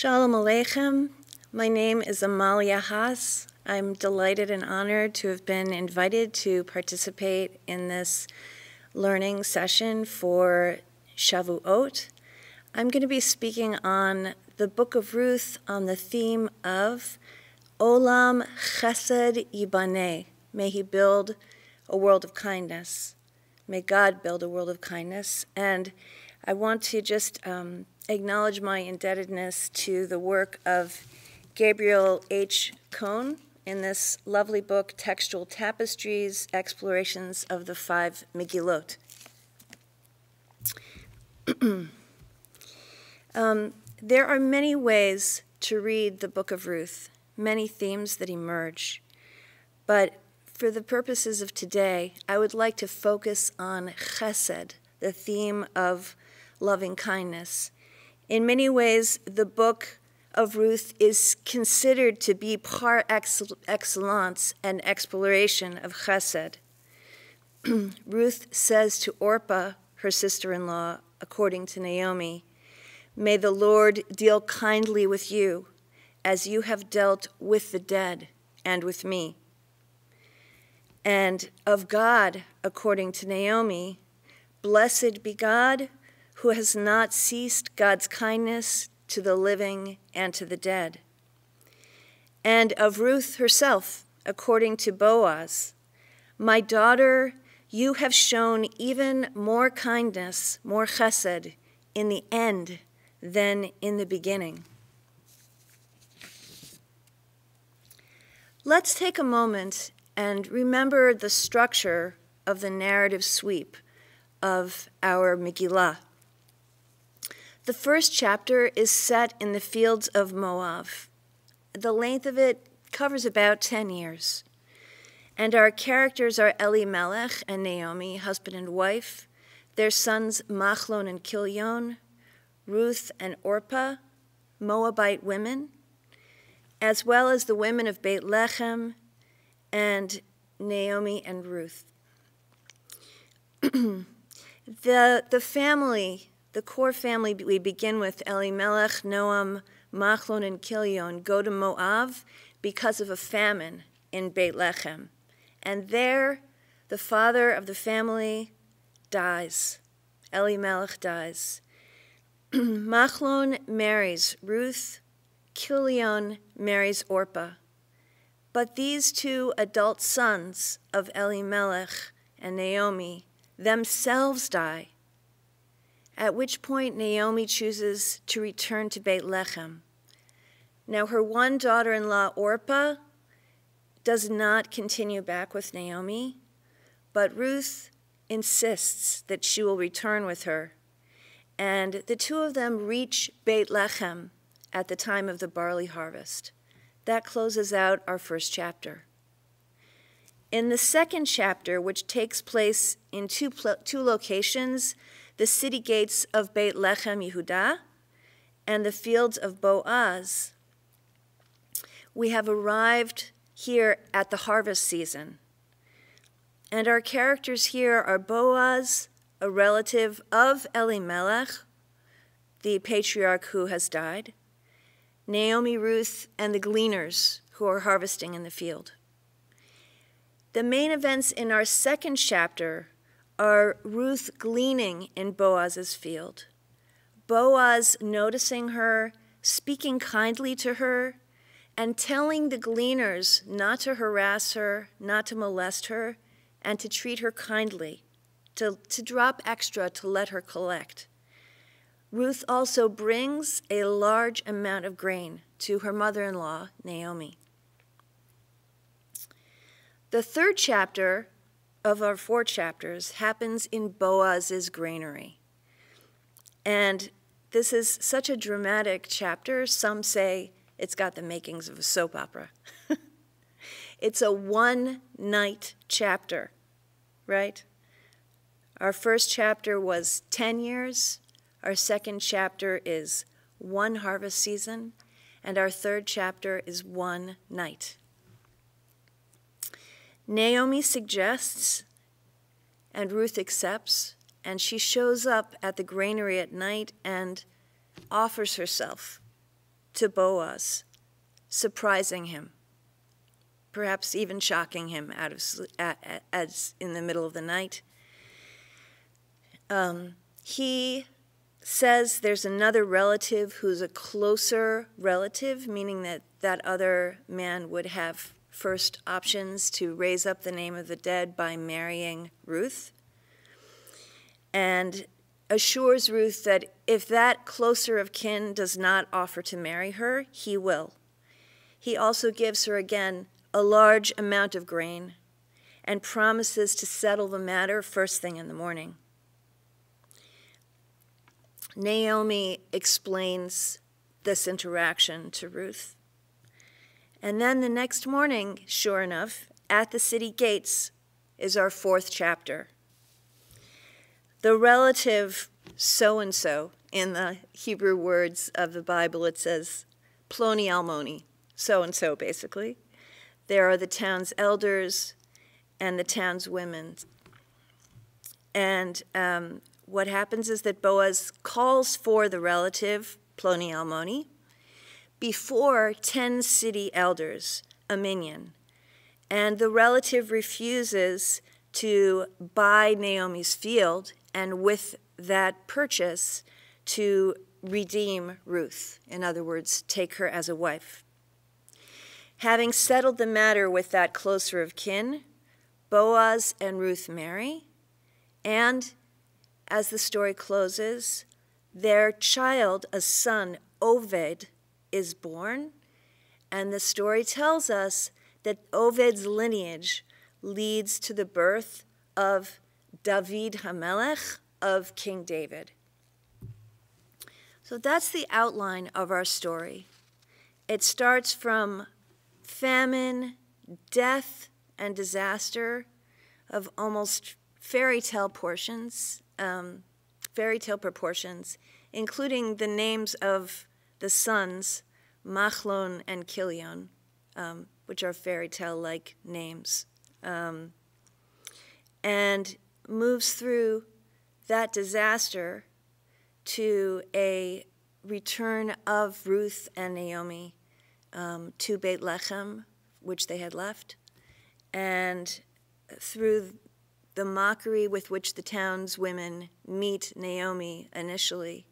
Shalom Aleichem. My name is Amalia Haas. I'm delighted and honored to have been invited to participate in this learning session for Shavuot. I'm going to be speaking on the book of Ruth on the theme of Olam, Chesed, Yibaneh. May he build a world of kindness. May God build a world of kindness. And I want to just acknowledge my indebtedness to the work of Gabriel H. Cohn in this lovely book, Textual Tapestries, Explorations of the Five Megillot. There are many ways to read the book of Ruth, many themes that emerge. But for the purposes of today, I would like to focus on Chesed, the theme of loving kindness. In many ways, the book of Ruth is considered to be par excellence an exploration of Chesed. Ruth says to Orpah, her sister-in-law, according to Naomi, "May the Lord deal kindly with you, as you have dealt with the dead and with me." And of God, according to Naomi, "Blessed be God, who has not ceased God's kindness to the living and to the dead." And of Ruth herself, according to Boaz, "My daughter, you have shown even more kindness, more chesed, in the end than in the beginning." Let's take a moment and remember the structure of the narrative sweep of our Megillah. The first chapter is set in the fields of Moab. The length of it covers about 10 years. And our characters are Elimelech and Naomi, husband and wife, their sons Machlon and Kilion, Ruth and Orpah, Moabite women, as well as the women of Beit Lechem and Naomi and Ruth. The core family we begin with, Elimelech, Noam, Machlon, and Kilion, go to Moab because of a famine in Beit Lechem. And there, the father of the family dies. Elimelech dies. Machlon marries Ruth. Kilion marries Orpah. But these two adult sons of Elimelech and Naomi themselves die, at which point Naomi chooses to return to Beit Lechem. Now, her one daughter-in-law, Orpah, does not continue back with Naomi, but Ruth insists that she will return with her, and the two of them reach Beit Lechem at the time of the barley harvest. That closes out our first chapter. In the second chapter, which takes place in two locations, the city gates of Beit Lechem, Yehudah, and the fields of Boaz, we have arrived here at the harvest season. And our characters here are Boaz, a relative of Elimelech, the patriarch who has died, Naomi, Ruth, and the gleaners who are harvesting in the field. The main events in our second chapter are Ruth gleaning in Boaz's field, Boaz noticing her, speaking kindly to her, and telling the gleaners not to harass her, not to molest her, and to treat her kindly, to drop extra to let her collect. Ruth also brings a large amount of grain to her mother-in-law, Naomi. The third chapter of our 4 chapters happens in Boaz's granary. And this is such a dramatic chapter. Some say it's got the makings of a soap opera. It's a one-night chapter, right? Our first chapter was 10 years. Our second chapter is 1 harvest season. And our third chapter is 1 night. Naomi suggests, and Ruth accepts, and she shows up at the granary at night and offers herself to Boaz, surprising him, perhaps even shocking him out of as in the middle of the night. He says there's another relative who's a closer relative, meaning that that other man would have first options to raise up the name of the dead by marrying Ruth, and assures Ruth that if that closer of kin does not offer to marry her, he will. He also gives her again a large amount of grain and promises to settle the matter first thing in the morning. Naomi explains this interaction to Ruth. And then the next morning, sure enough, at the city gates is our fourth chapter. The relative so-and-so, in the Hebrew words of the Bible, it says Ploni Almoni, so-and-so basically. There are the town's elders and the town's women. And what happens is that Boaz calls for the relative, Ploni Almoni, before 10 city elders, a minyan. And the relative refuses to buy Naomi's field, and with that purchase, to redeem Ruth. In other words, take her as a wife. Having settled the matter with that closer of kin, Boaz and Ruth marry, and as the story closes, their child, a son, Oved, is born, and the story tells us that Oved's lineage leads to the birth of David HaMelech, of King David. So that's the outline of our story. It starts from famine, death, and disaster of almost fairy tale proportions, including the names of the sons, Machlon and Kilion, which are fairy tale-like names, and moves through that disaster to a return of Ruth and Naomi to Beit Lechem, which they had left, and through the mockery with which the town's women meet Naomi initially.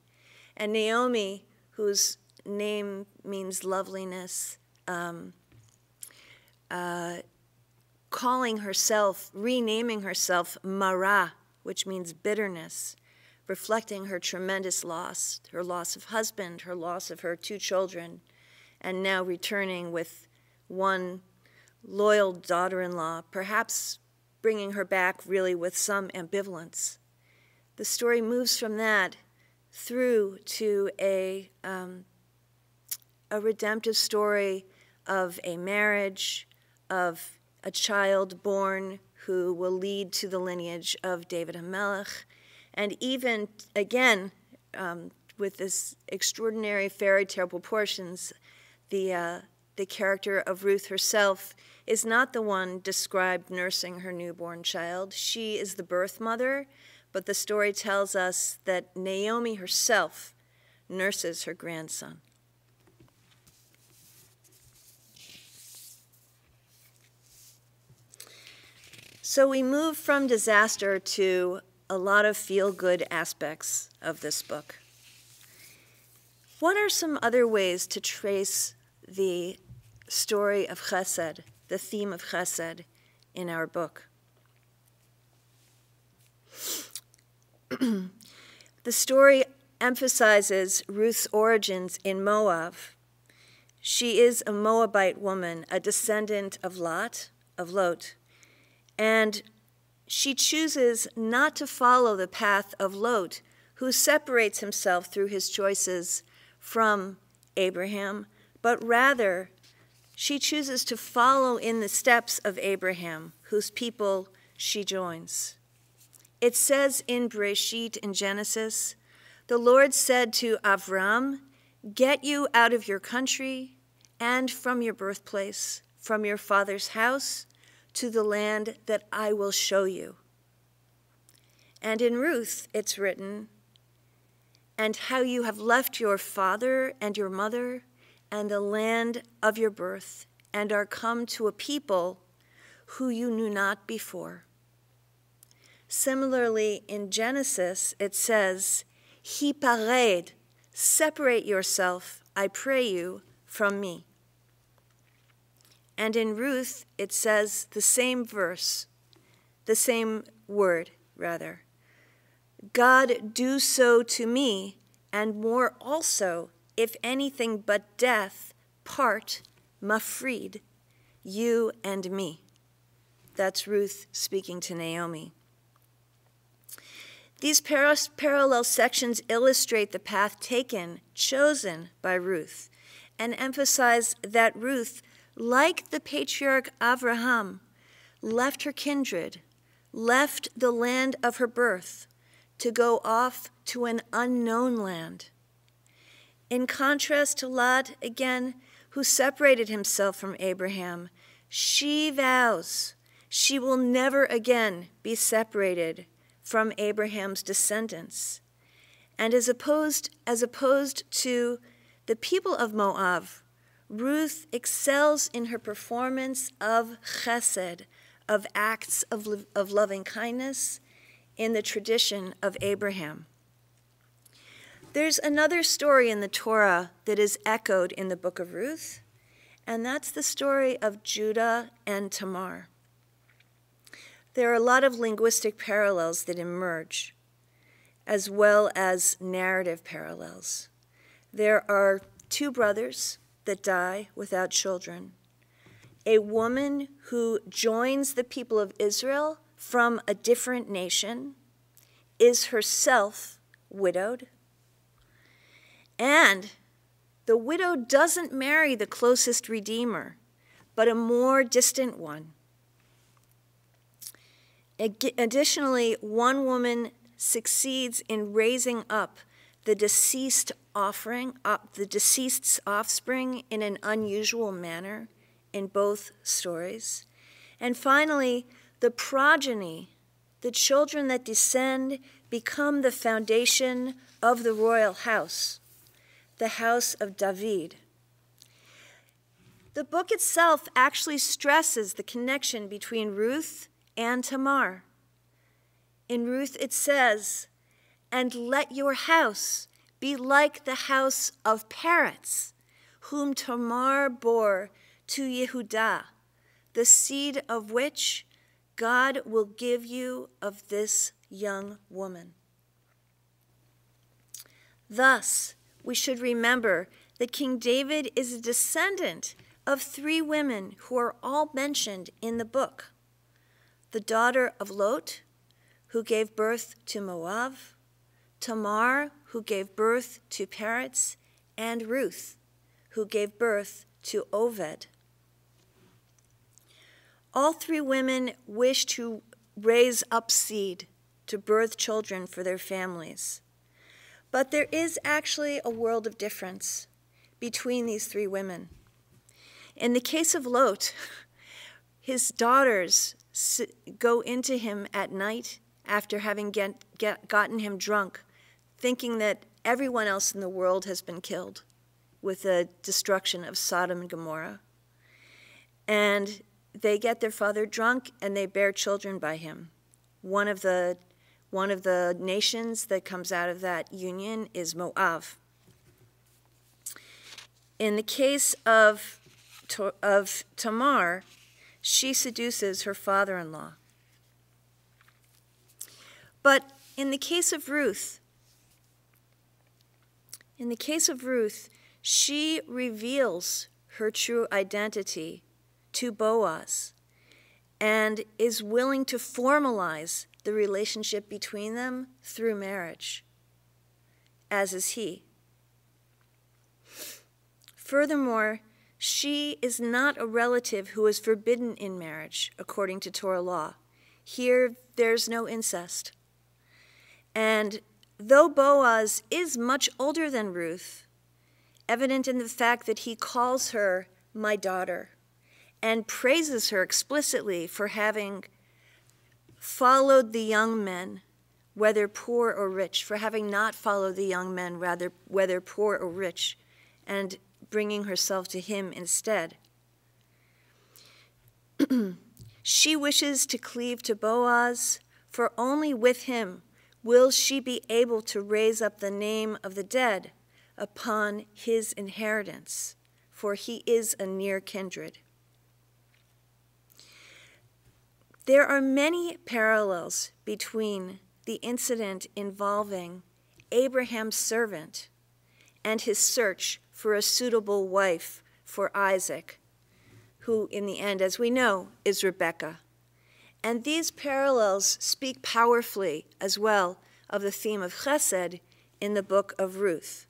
And Naomi, whose name means loveliness, calling herself, renaming herself Mara, which means bitterness, reflecting her tremendous loss, her loss of husband, her loss of her 2 children, and now returning with one loyal daughter-in-law, perhaps bringing her back really with some ambivalence. The story moves from that through to a redemptive story of a marriage, of a child born who will lead to the lineage of David HaMelech, and even, again, with this extraordinary fairy tale proportions, the character of Ruth herself is not the one described nursing her newborn child. She is the birth mother, but the story tells us that Naomi herself nurses her grandson. So we move from disaster to a lot of feel-good aspects of this book. What are some other ways to trace the story of Chesed, the theme of Chesed, in our book? The story emphasizes Ruth's origins in Moab. She is a Moabite woman, a descendant of Lot, and she chooses not to follow the path of Lot, who separates himself through his choices from Abraham, but rather she chooses to follow in the steps of Abraham, whose people she joins. It says in Bereshit, in Genesis, the Lord said to Avram, "Get you out of your country and from your birthplace, from your father's house, to the land that I will show you." And in Ruth, it's written, "And how you have left your father and your mother and the land of your birth, and are come to a people who you knew not before. Similarly, in Genesis, it says, Hipared, separate yourself, I pray you, from me. And in Ruth, it says the same verse, the same word, rather. God, do so to me, and more also, if anything but death part, mafreed, you and me. That's Ruth speaking to Naomi. These parallel sections illustrate the path chosen by Ruth, and emphasize that Ruth, like the patriarch Abraham, left her kindred, left the land of her birth, to go off to an unknown land. In contrast to Lot, again, who separated himself from Abraham, she vows she will never again be separated from Abraham's descendants. And as opposed to the people of Moab, Ruth excels in her performance of chesed, of acts of loving kindness in the tradition of Abraham. There's another story in the Torah that is echoed in the book of Ruth, and that's the story of Judah and Tamar. There are a lot of linguistic parallels that emerge, as well as narrative parallels. There are two brothers that die without children. A woman who joins the people of Israel from a different nation is herself widowed. And the widow doesn't marry the closest redeemer, but a more distant one. Additionally, one woman succeeds in raising up the deceased's offspring in an unusual manner in both stories. And finally, the progeny, the children that descend, become the foundation of the royal house, the house of David. The book itself actually stresses the connection between Ruth and Tamar. In Ruth it says, and let your house be like the house of Peretz, whom Tamar bore to Yehudah, the seed of which God will give you of this young woman. Thus, we should remember that King David is a descendant of three women who are all mentioned in the book. The daughter of Lot, who gave birth to Moab, Tamar, who gave birth to Peretz, and Ruth, who gave birth to Oved. All three women wish to raise up seed, to birth children for their families. But there is actually a world of difference between these three women. In the case of Lot, his daughters go into him at night after having gotten him drunk, thinking that everyone else in the world has been killed with the destruction of Sodom and Gomorrah. And they get their father drunk and they bear children by him. One of the nations that comes out of that union is Moab. In the case of Tamar, she seduces her father-in-law. But in the case of Ruth, she reveals her true identity to Boaz and is willing to formalize the relationship between them through marriage, as is he. Furthermore, she is not a relative who is forbidden in marriage, according to Torah law. Here, there's no incest. And though Boaz is much older than Ruth, evident in the fact that he calls her my daughter and praises her explicitly for having followed the young men, whether poor or rich, for having not followed the young men, rather whether poor or rich, and bringing herself to him instead. She wishes to cleave to Boaz, for only with him will she be able to raise up the name of the dead upon his inheritance, for he is a near kindred. There are many parallels between the incident involving Abraham's servant and his search for a suitable wife for Isaac, who in the end, as we know, is Rebekah. And these parallels speak powerfully as well of the theme of Chesed in the book of Ruth.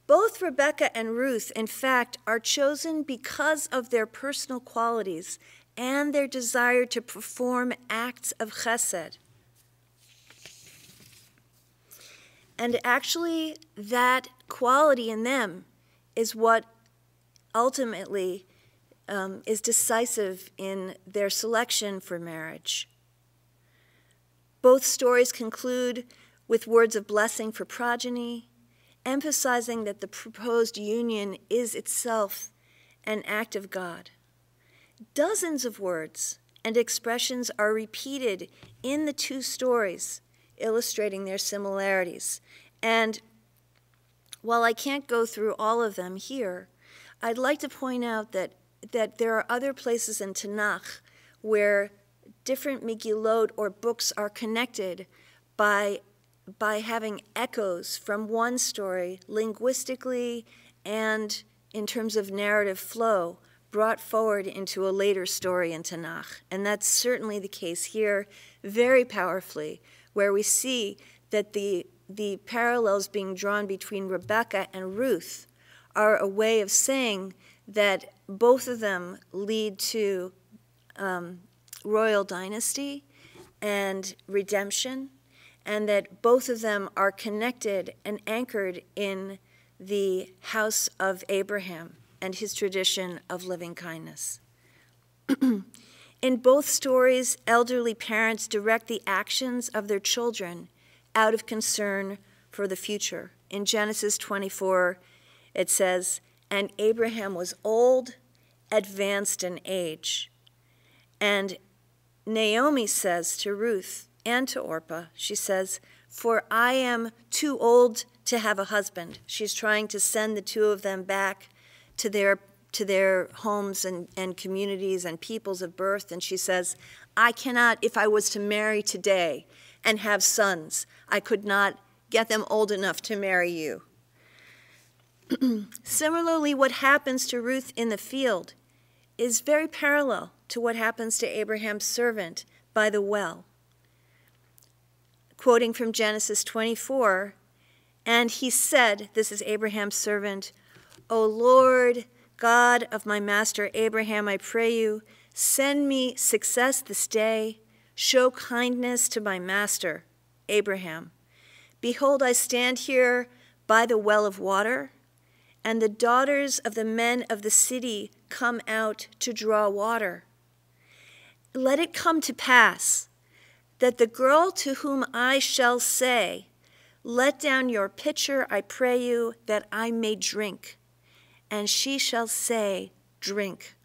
Both Rebekah and Ruth, in fact, are chosen because of their personal qualities and their desire to perform acts of Chesed. And actually, that quality in them is what ultimately is decisive in their selection for marriage. Both stories conclude with words of blessing for progeny, emphasizing that the proposed union is itself an act of God. Dozens of words and expressions are repeated in the two stories, illustrating their similarities. And while I can't go through all of them here, I'd like to point out that there are other places in Tanakh where different Megillot or books are connected by having echoes from one story linguistically and in terms of narrative flow brought forward into a later story in Tanakh. And that's certainly the case here very powerfully, where we see that the parallels being drawn between Rebekah and Ruth are a way of saying that both of them lead to royal dynasty and redemption, and that both of them are connected and anchored in the house of Abraham and his tradition of loving kindness. In both stories, elderly parents direct the actions of their children out of concern for the future. In Genesis 24, it says, "And Abraham was old, advanced in age." And Naomi says to Ruth and to Orpah, she says, "For I am too old to have a husband." She's trying to send the two of them back to their homes and communities and peoples of birth. And she says, "I cannot, if I was to marry today and have sons, I could not get them old enough to marry you." Similarly, what happens to Ruth in the field is very parallel to what happens to Abraham's servant by the well. Quoting from Genesis 24, "And he said," this is Abraham's servant, "O Lord, God of my master Abraham, I pray you, send me success this day. Show kindness to my master Abraham. Behold, I stand here by the well of water, and the daughters of the men of the city come out to draw water. Let it come to pass that the girl to whom I shall say, 'Let down your pitcher, I pray you, that I may drink,' and she shall say, 'Drink.'"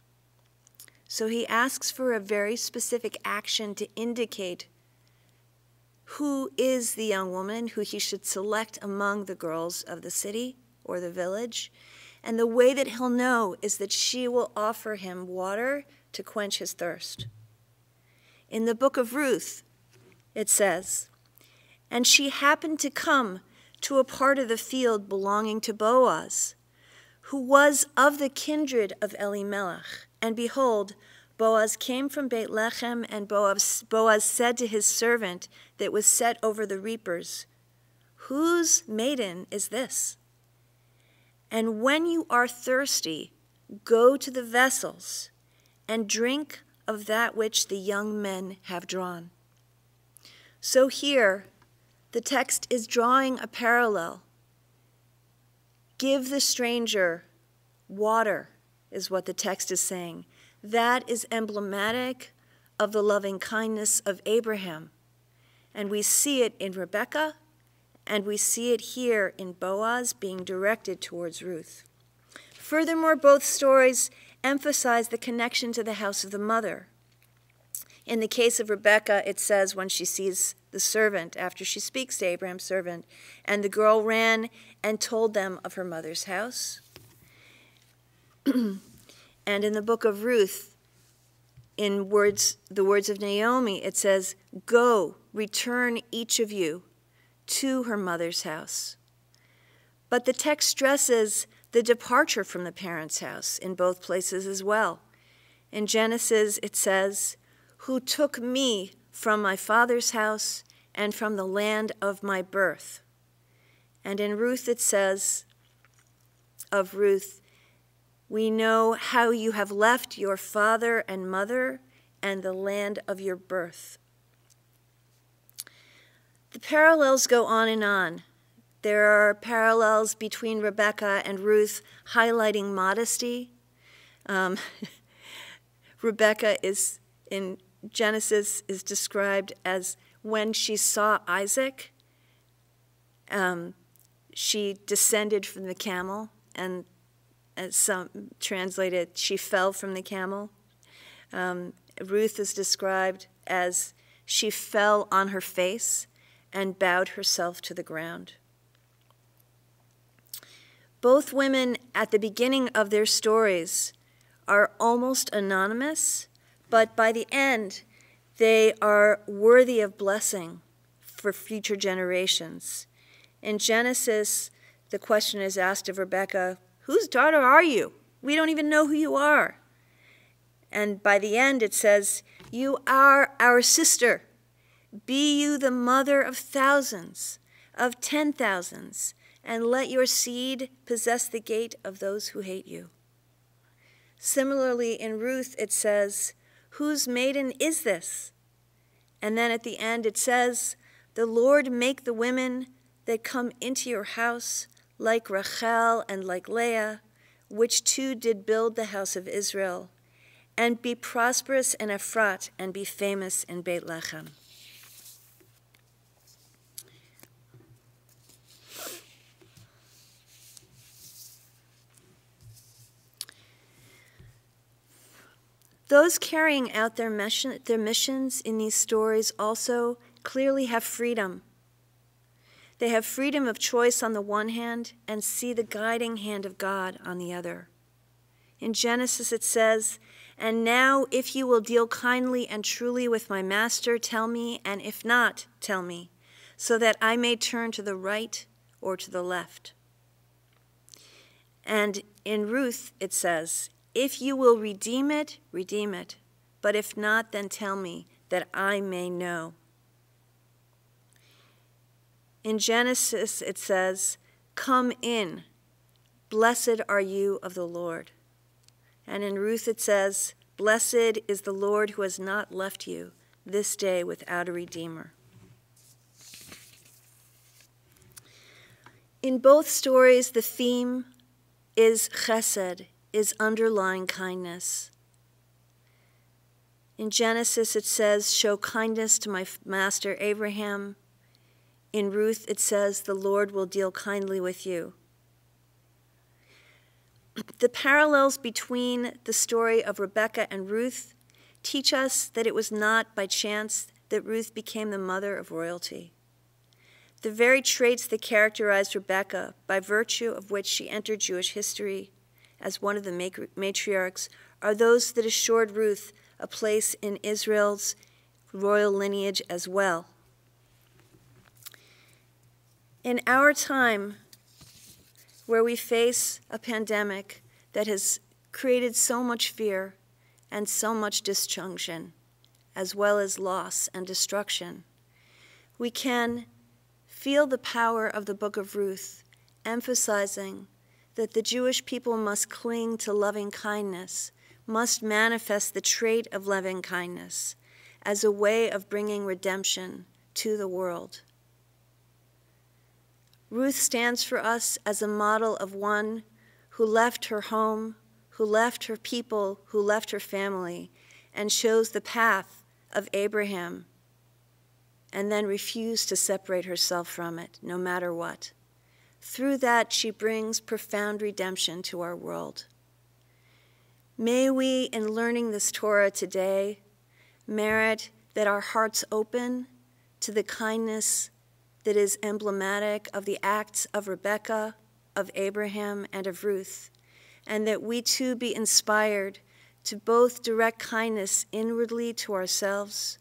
So he asks for a very specific action to indicate who is the young woman who he should select among the girls of the city or the village. And the way that he'll know is that she will offer him water to quench his thirst. In the book of Ruth, it says, "And she happened to come to a part of the field belonging to Boaz, who was of the kindred of Elimelech. And behold, Boaz came from Beit Lechem, and Boaz said to his servant that was set over the reapers, 'Whose maiden is this? And when you are thirsty, go to the vessels and drink of that which the young men have drawn.'" So here, the text is drawing a parallel. Give the stranger water, is what the text is saying. That is emblematic of the loving kindness of Abraham. And we see it in Rebekah, and we see it here in Boaz being directed towards Ruth. Furthermore, both stories emphasize the connection to the house of the mother. In the case of Rebekah, it says when she sees the servant, after she speaks to Abraham's servant, and the girl ran and told them of her mother's house. And in the book of Ruth, in the words of Naomi, it says, "Go, return each of you to her mother's house." But the text stresses the departure from the parents' house in both places as well. In Genesis, it says, "Who took me from my father's house and from the land of my birth." And in Ruth, it says of Ruth, "We know how you have left your father and mother and the land of your birth." The parallels go on and on. There are parallels between Rebekah and Ruth highlighting modesty. Rebekah is, in Genesis, is described as when she saw Isaac, she descended from the camel, and as some translated, she fell from the camel. Ruth is described as she fell on her face and bowed herself to the ground. Both women at the beginning of their stories are almost anonymous, but by the end, they are worthy of blessing for future generations. In Genesis, the question is asked of Rebekah, "Whose daughter are you? We don't even know who you are." And by the end, it says, "You are our sister. Be you the mother of thousands, of 10,000s, and let your seed possess the gate of those who hate you." Similarly, in Ruth, it says, "Whose maiden is this?" And then at the end, it says, "The Lord make the women that come into your house like Rachel and like Leah, which two did build the house of Israel, and be prosperous in Ephrat and be famous in Beit Lechem." Those carrying out their missions in these stories also clearly have freedom. They have freedom of choice on the one hand and see the guiding hand of God on the other. In Genesis it says, "And now if you will deal kindly and truly with my master, tell me, and if not, tell me, so that I may turn to the right or to the left." And in Ruth it says, "If you will redeem it, but if not, then tell me, that I may know." In Genesis, it says, "Come in, blessed are you of the Lord." And in Ruth, it says, "Blessed is the Lord who has not left you this day without a redeemer." In both stories, the theme is chesed, is underlying kindness. In Genesis, it says, "Show kindness to my master Abraham." In Ruth, it says, "The Lord will deal kindly with you." The parallels between the story of Rebekah and Ruth teach us that it was not by chance that Ruth became the mother of royalty. The very traits that characterized Rebekah, by virtue of which she entered Jewish history as one of the matriarchs, are those that assured Ruth a place in Israel's royal lineage as well. In our time, where we face a pandemic that has created so much fear and so much disjunction, as well as loss and destruction, we can feel the power of the book of Ruth, emphasizing that the Jewish people must cling to loving kindness, must manifest the trait of loving kindness as a way of bringing redemption to the world. Ruth stands for us as a model of one who left her home, who left her people, who left her family, and chose the path of Abraham, and then refused to separate herself from it, no matter what. Through that, she brings profound redemption to our world. May we, in learning this Torah today, merit that our hearts open to the kindness that is emblematic of the acts of Rebekah, of Abraham, and of Ruth, and that we too be inspired to both direct kindness inwardly to ourselves,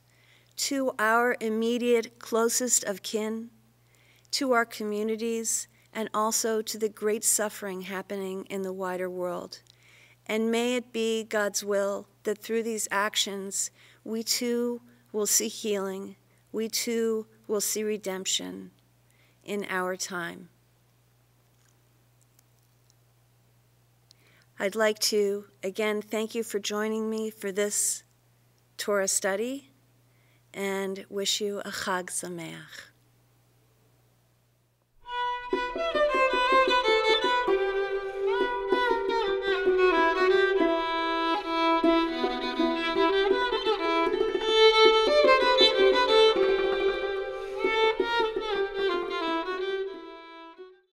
to our immediate closest of kin, to our communities, and also to the great suffering happening in the wider world. And may it be God's will that through these actions, we too will see healing, we too will see redemption in our time. I'd like to, again, thank you for joining me for this Torah study and wish you a Chag Sameach.